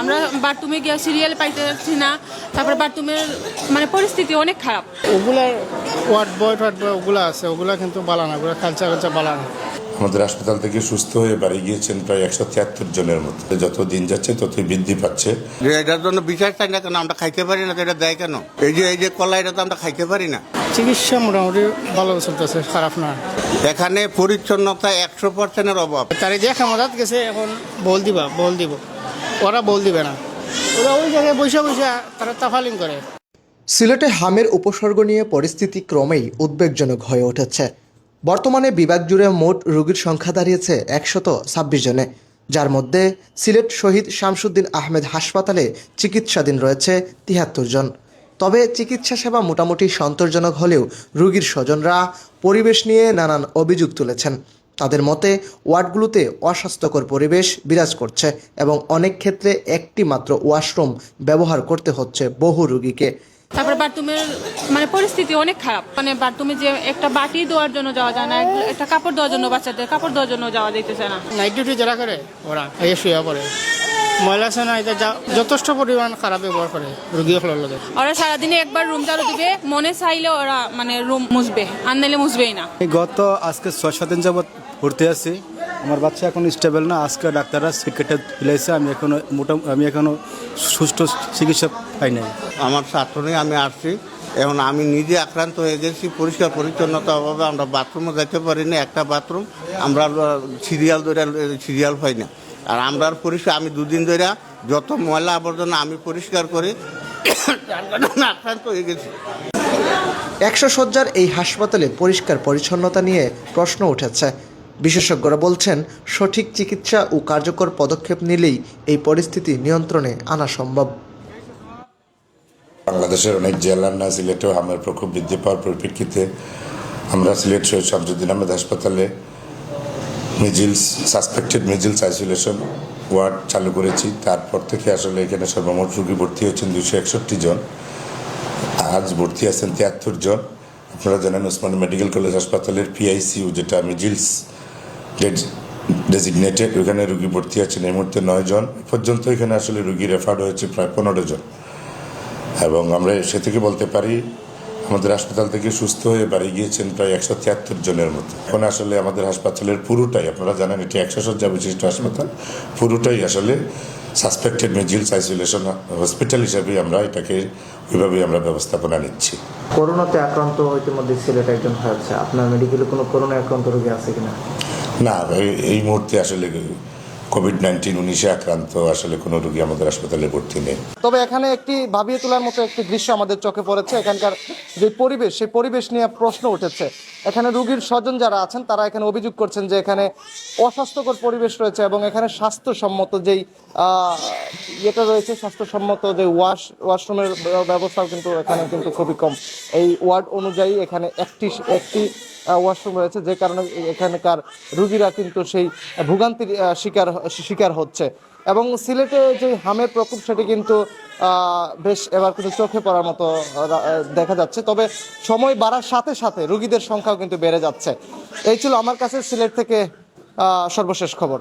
আমরা বাথরুমে গিয়ে সিরিয়াল পাইতে পারছি না, তারপর বাথরুমের মানে পরিস্থিতি অনেক খারাপ। ওগুলার ওয়ার্ড বয় ওগুলো আছে, ওগুলা কিন্তু বালা না, ওগুলো কালচার বালা না। আমাদের হাসপাতাল থেকে সুস্থ হয়ে বাড়ি গিয়েছেন প্রায় 173 জনের মতো। যত দিন যাচ্ছে ততই বৃদ্ধি পাচ্ছে। এটার জন্য বিচার চাই না কেন? আমরা খাইতে পারি না, এটা দেয় কেন? এই যে কলা, এটা তো আমরা খাইতে পারি না। চিকিৎসা মোটামুটি ভালো চলতেছে, খারাপ না। এখানে পরিচ্ছন্নতা 100%-এর অভাব। তার যে খামারাত গেছে, এখন বল দিব, ওরা বল দিবে না, ওরা ওই জায়গায় বৈশা তারা তাফালিং করে। সিলেটে হামের উপসর্গ নিয়ে পরিস্থিতি ক্রমেই উদ্বেগজনক হয়ে উঠেছে। বর্তমানে বিভাগ জুড়ে মোট রোগীর সংখ্যা দাঁড়িয়েছে 126 জনে, যার মধ্যে সিলেট শহীদ শামসুদ্দিন আহমেদ হাসপাতালে চিকিৎসাধীন রয়েছে 73 জন। তবে চিকিৎসা সেবা মোটামুটি সন্তোষজনক হলেও রোগীর স্বজনরা পরিবেশ নিয়ে নানান অভিযোগ তুলেছেন। তাদের মতে ওয়ার্ডগুলোতে অস্বাস্থ্যকর পরিবেশ বিরাজ করছে এবং অনেক ক্ষেত্রে একটি মাত্র ওয়াশরুম ব্যবহার করতে হচ্ছে বহু রোগীকে। তারপর বাথরুমের মানে পরিস্থিতি অনেক খারাপ। মানে বাথরুমে যে একটা বাটি ধোয়ার জন্য যাওয়া যায় না, একটা কাপড় ধোয়ার জন্য, বাচ্চাদের কাপড় ধোয়ার জন্য যাওয়া যাইতেছে না। নাইট ডিউটি যারা করে ওরা এই শুয়ে পড়ে, ময়লা সেনা এটা যথেষ্ট পরিমাণ খারাপ ব্যবহার করে রোগীগুলোর লগে। ওরা সারাদিনে একবার রুম ঝাড়ু দিবে, মনে চাইলে ওরা মানে রুম মুছবে, আর নাইলে মুছবেই না। গত আজকে 6-7 দিন যাবৎ ভর্তি আছি। আমার বাচ্চা এখন স্টেবল না। আজকে ডাক্তাররা সিগারেটে ফেলেছে, আমি এখনো সুষ্ঠু চিকিৎসা পাই নাই। আমার ছাত্র নিয়ে আমি আসছি, এখন আমি নিজে আক্রান্ত হয়ে গেছি। পরিষ্কার পরিচ্ছন্নতা অভাবে আমরা বাথরুমে যেতে পারি না। একটা বাথরুম আমরা সিরিয়াল পাই না। আর আমরা পরিষ্কার, আমি 2 দিন ধরে যত ময়লা আবর্জনা আমি পরিষ্কার করি, আক্রান্ত হয়ে গেছি। 100 শয্যার এই হাসপাতালে পরিষ্কার পরিচ্ছন্নতা নিয়ে প্রশ্ন উঠেছে। বিশেষজ্ঞরা বলছেন, সঠিক চিকিৎসা ও কার্যকর পদক্ষেপ নিলেই এই পরিস্থিতি নিয়ন্ত্রণে আনা সম্ভব। বাংলাদেশের অনেক জেলার না সিলেটেও হামের প্রকোপ বৃদ্ধি পাওয়ার পরিপ্রেক্ষিতে আমরা সিলেট শহীদ শামসুদ্দিন আহমেদ হাসপাতালে সাসপেক্টেড মিজিলস আইসোলেশন ওয়ার্ড চালু করেছি। তারপর থেকে আসলে এখানে সর্বমোট রোগী ভর্তি হয়েছেন 261 জন। আজ ভর্তি আছেন 73 জন। আপনারা জানেন ওসমানী মেডিকেল কলেজ হাসপাতালের PICU, যেটা মিজিলস ডেজিগনেটেড, ওখানে রোগী ভর্তি আছেন এই মুহূর্তে 9 জন। পর্যন্ত এখানে আসলে রোগী রেফার্ড হয়েছে প্রায় 15 জন। এবং আমরা সে থেকে বলতে পারি আমাদের হাসপাতাল থেকে সুস্থ হয়ে বাড়ি গিয়েছেন প্রায় 173 জনের মতো। এখন আসলে আমাদের হাসপাতালের পুরোটাই, আপনারা জানেন এটি 100 শয্যা বিশিষ্ট হাসপাতাল, পুরোটাই আসলে সাসপেক্টেড মিজিলস আইসোলেশন হসপিটাল হিসাবে আমরা এটাকে ওইভাবেই আমরা ব্যবস্থাপনা নিচ্ছি। করোনাতে আক্রান্ত ইতিমধ্যে সিলেট একজন হয়েছে। আপনার মেডিকেলে কোনো করোনা আক্রান্ত রোগী আছে কিনা? না, এই মুহূর্তে আসলে COVID-19 আক্রান্ত আসলে কোনো রোগী আমাদের হাসপাতালে ভর্তি নেই। তবে এখানে একটি ভাবিয়ে তোলার মতো একটি দৃশ্য আমাদের চোখে পড়েছে। এখানকার যে পরিবেশ, সেই পরিবেশ নিয়ে প্রশ্ন উঠেছে। এখানে রোগীর স্বজন যারা আছেন তারা এখানে অভিযোগ করছেন যে এখানে অস্বাস্থ্যকর পরিবেশ রয়েছে এবং এখানে স্বাস্থ্যসম্মত যেই ইয়েটা রয়েছে, স্বাস্থ্যসম্মত যে ওয়াশরুমের ব্যবস্থাও কিন্তু এখানে কিন্তু খুবই কম। এই ওয়ার্ড অনুযায়ী এখানে একটি ওয়াশরুম রয়েছে, যে কারণে এখানকার রোগীরা কিন্তু সেই ভোগান্তির শিকার হচ্ছে। এবং সিলেটে যে হামের প্রকোপ সেটি কিন্তু বেশ এবার কিন্তু চোখে পড়ার মতো দেখা যাচ্ছে। তবে সময় বাড়ার সাথে সাথে রোগীদের সংখ্যাও কিন্তু বেড়ে যাচ্ছে। এই ছিল আমার কাছে সিলেট থেকে সর্বশেষ খবর।